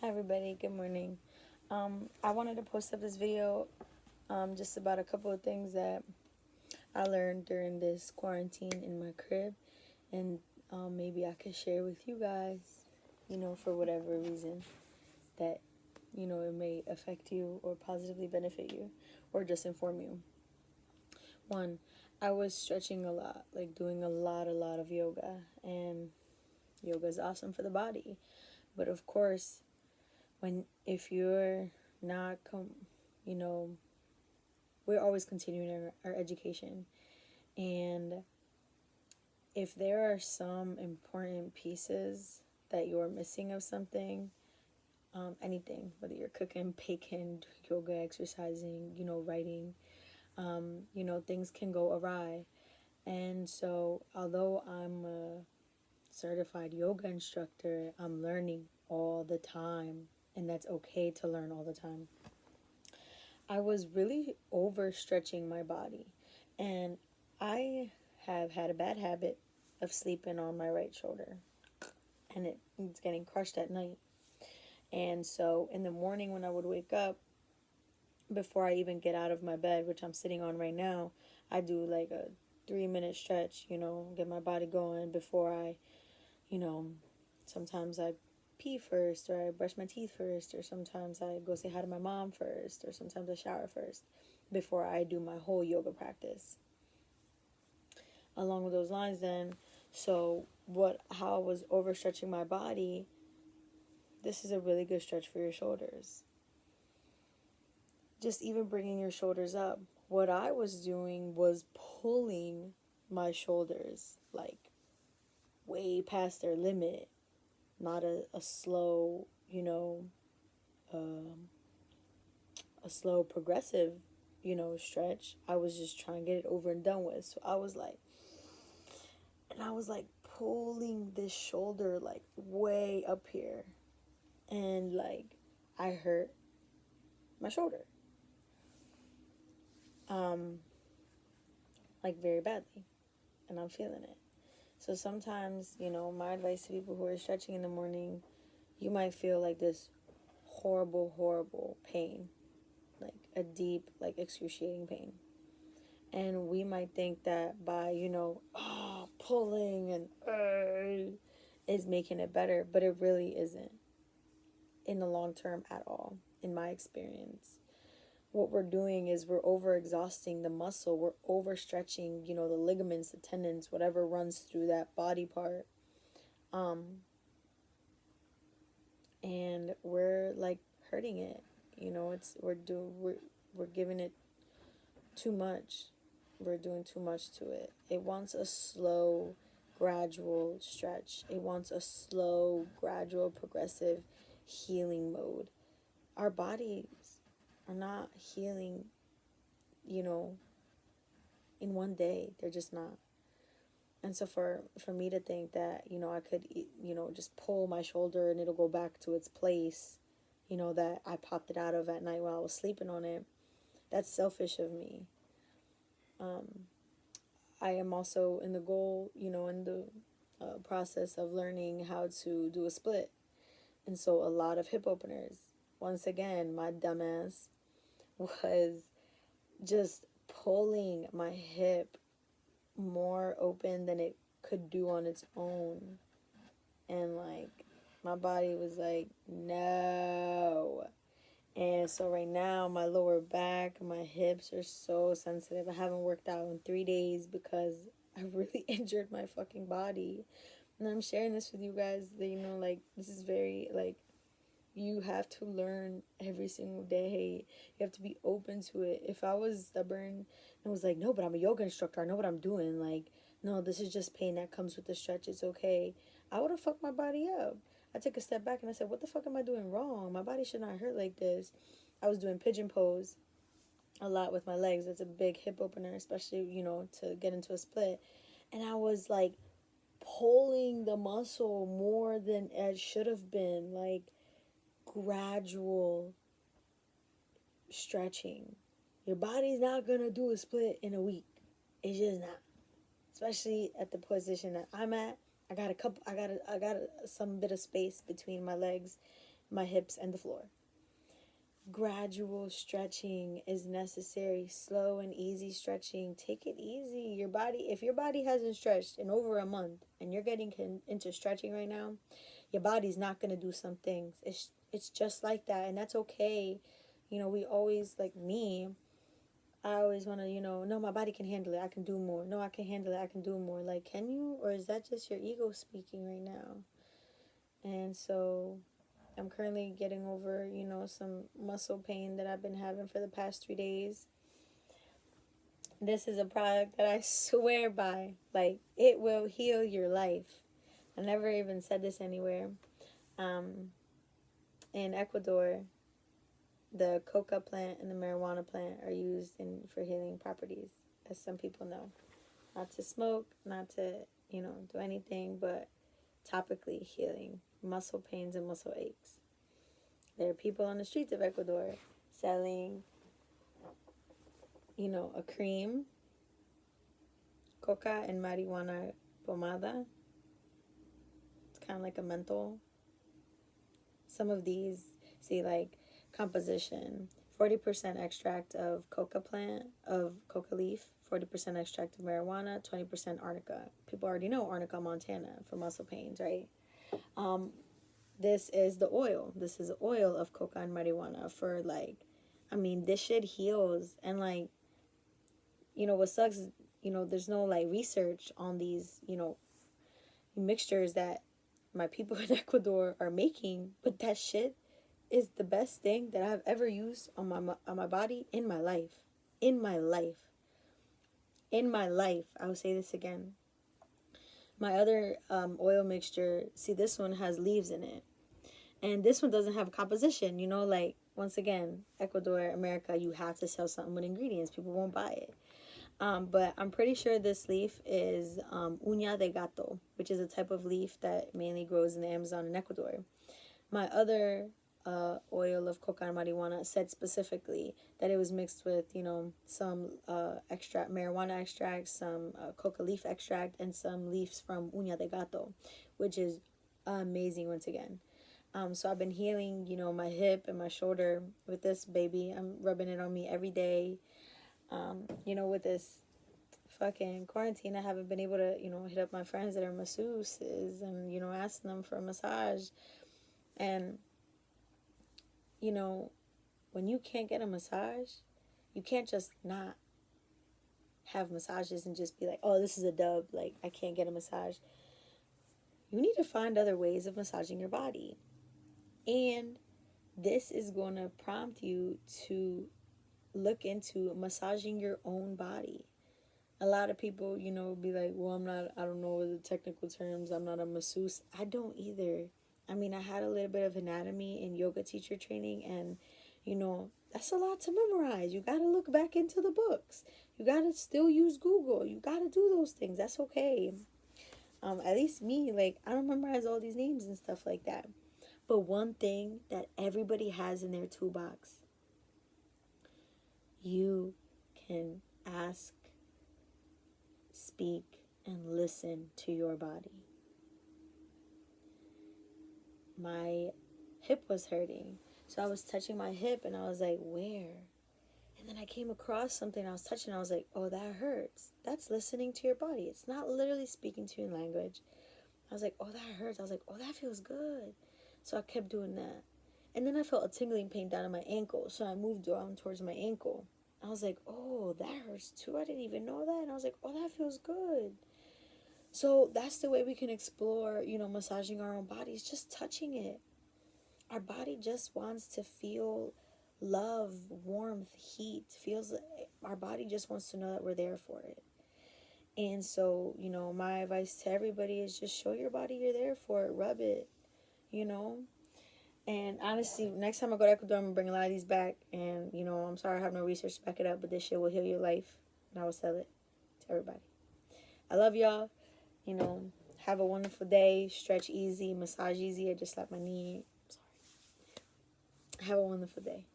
Hi everybody, good morning. I wanted to post up this video just about a couple of things that I learned during this quarantine in my crib, and maybe I could share with you guys, for whatever reason that, it may affect you or positively benefit you or just inform you. One, I was stretching a lot, like doing a lot of yoga, and yoga is awesome for the body. But of course, if you're not you know we're always continuing our education, and if there are some important pieces that you're missing of something, anything, whether you're cooking, baking, yoga, exercising, writing, things can go awry. And so although I'm a certified yoga instructor, I'm learning all the time, and that's okay to learn all the time. I was really overstretching my body, and I have had a bad habit of sleeping on my right shoulder, and it's getting crushed at night. And so in the morning when I would wake up, before I even get out of my bed, which I'm sitting on right now, I do like a 3 minute stretch, get my body going before you know, sometimes I pee first, or I brush my teeth first, or sometimes I go say hi to my mom first, or sometimes I shower first before I do my whole yoga practice. Along with those lines, then, so how I was overstretching my body, this is a really good stretch for your shoulders. Just even bringing your shoulders up. What I was doing was pulling my shoulders like way past their limit, not a slow, um, a slow progressive, stretch. I was just trying to get it over and done with. So I was like pulling this shoulder like way up here, and like I hurt my shoulder, um, like very badly, and I'm feeling it. So sometimes, my advice to people who are stretching in the morning, you might feel like this horrible, horrible pain, like a deep, like excruciating pain. And we might think that by, pulling and is making it better, but it really isn't in the long term at all, in my experience. What we're doing is we're overexhausting the muscle, we're overstretching, the ligaments, the tendons, whatever runs through that body part. And we're like hurting it. We're giving it too much. We're doing too much to it. It wants a slow, gradual stretch. It wants a slow, gradual, progressive healing mode. Our bodies are not healing, you know, in one day. They're just not. And so for me to think that, I could, just pull my shoulder and it'll go back to its place, that I popped it out of at night while I was sleeping on it, that's selfish of me. I am also in the goal, in the process of learning how to do a split. And so a lot of hip openers, once again, my dumbass was just pulling my hip more open than it could do on its own. And like, my body was like, no. And so right now, my lower back, my hips are so sensitive. I haven't worked out in 3 days because I really injured my fucking body. And I'm sharing this with you guys that, like, this is very, like, you have to learn every single day. You have to be open to it. If I was stubborn and was like, no, but I'm a yoga instructor, I know what I'm doing. Like, no, this is just pain that comes with the stretch. It's okay. I would have fucked my body up. I took a step back and I said, what the fuck am I doing wrong? My body should not hurt like this. I was doing pigeon pose a lot with my legs. That's a big hip opener, especially, to get into a split. And I was like pulling the muscle more than it should have been. Like, gradual stretching. Your body's not gonna do a split in a week. It's just not. Especially at the position that I'm at. I got some bit of space between my legs, my hips and the floor. Gradual stretching is necessary. Slow and easy stretching. Take it easy. Your body, if your body hasn't stretched in over a month and you're getting into stretching right now, your body's not going to do some things. It's just like that, and that's okay. You know, we always, like me, I always want to, no, my body can handle it. I can do more. No, I can handle it. I can do more. Like, can you? Or is that just your ego speaking right now? And so I'm currently getting over, some muscle pain that I've been having for the past 3 days. This is a product that I swear by. Like, it will heal your life. I never even said this anywhere. In Ecuador, the coca plant and the marijuana plant are used for healing properties, as some people know. Not to smoke, not to, do anything, but topically healing muscle pains and muscle aches. There are people on the streets of Ecuador selling, a cream, coca and marijuana pomada. It's kind of like a menthol. Some of these, see, like, composition, 40% extract of coca plant, of coca leaf, 40% extract of marijuana, 20% arnica. People already know arnica, Montana, for muscle pains, right? This is the oil. This is the oil of coca and marijuana for, like, this shit heals. And, like, what sucks is, there's no, like, research on these, mixtures that my people in Ecuador are making, but that shit is the best thing that I've ever used on my body in my life. In my life. I will say this again. My other oil mixture, see, this one has leaves in it. And this one doesn't have a composition, like, once again, Ecuador, America, you have to sell something with ingredients. People won't buy it. But I'm pretty sure this leaf is uña de gato, which is a type of leaf that mainly grows in the Amazon in Ecuador. My other oil of coca and marijuana said specifically that it was mixed with, some extract, marijuana extract, some coca leaf extract, and some leaves from uña de gato, which is amazing once again. So I've been healing, my hip and my shoulder with this baby. I'm rubbing it on me every day. With this fucking quarantine, I haven't been able to, hit up my friends that are masseuses and, ask them for a massage. And, when you can't get a massage, you can't just not have massages and just be like, oh, this is a dub, like, I can't get a massage. You need to find other ways of massaging your body. And this is going to prompt you to look into massaging your own body. A lot of people, be like, well, I don't know the technical terms. I'm not a masseuse. I don't either. I had a little bit of anatomy and yoga teacher training, and, that's a lot to memorize. You got to look back into the books. You got to still use Google. You got to do those things. That's okay. At least me, like, I don't memorize all these names and stuff like that. But one thing that everybody has in their toolbox, you can ask, speak, and listen to your body. My hip was hurting, so I was touching my hip, and I was like, where? And then I came across something I was touching, I was like, oh, that hurts. That's listening to your body. It's not literally speaking to you in language. I was like, oh, that hurts. I was like, oh, that feels good. So I kept doing that. And then I felt a tingling pain down in my ankle, so I moved down towards my ankle. I was like, oh, that hurts too. I didn't even know that. And I was like, oh, that feels good. So that's the way we can explore, massaging our own bodies, just touching it. Our body just wants to feel love, warmth, heat. Our body just wants to know that we're there for it. And so, my advice to everybody is just show your body you're there for it. Rub it, And honestly, next time I go to Ecuador, I'm going to bring a lot of these back. And, I'm sorry I have no research to back it up, but this shit will heal your life. And I will sell it to everybody. I love y'all. Have a wonderful day. Stretch easy. Massage easy. I just slapped my knee. I'm sorry. Have a wonderful day.